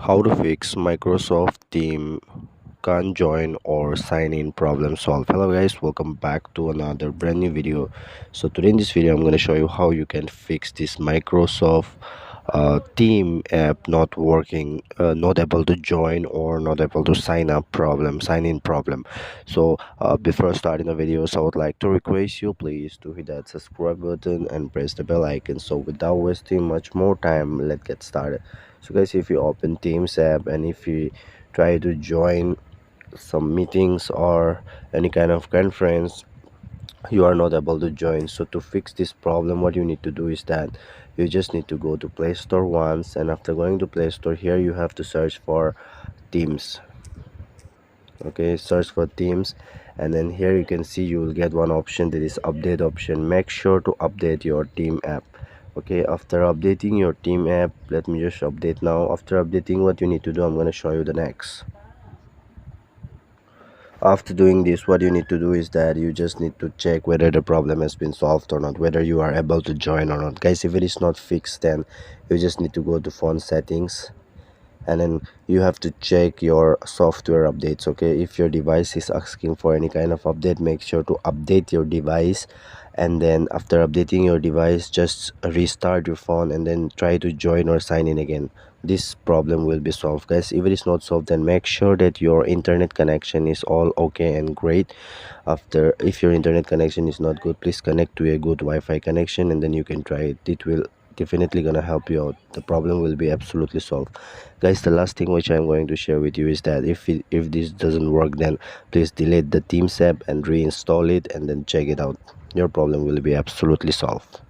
How to fix Microsoft Team can't join or sign in problem solve. Hello guys, welcome back to another brand new video. So today in this video I'm going to show you how you can fix this Microsoft Team app not working, not able to join or not able to sign in problem. So before starting the videos, I would like to request you please to hit that subscribe button and press the bell icon. So without wasting much more time, let's get started. So guys, if you open Teams app and if you try to join some meetings or any kind of conference, you are not able to join. So to fix this problem, what you need to do is that you just need to go to Play Store once, and after going to Play Store, here you have to search for Teams. Okay, search for Teams, and then here you can see you will get one option, that is update option. Make sure to update your Team app. Okay, after updating your Team app, let me just update now. After updating, what you need to do, I'm going to show you the next. After doing this, what you need to do is that you just need to check whether the problem has been solved or not, whether you are able to join or not. Guys, if it is not fixed, then you just need to go to phone settings, and then you have to check your software updates. Okay, if your device is asking for any kind of update, make sure to update your device, and then after updating your device, just restart your phone and then try to join or sign in again. This problem will be solved. Guys, if it is not solved, then make sure that your internet connection is all okay and great. After, if your internet connection is not good, please connect to a good Wi-Fi connection, and then you can try it. It will definitely gonna help you out. The problem will be absolutely solved. Guys, the last thing which I'm going to share with you is that if this doesn't work, then please delete the Teams app and reinstall it and then check it out. Your problem will be absolutely solved.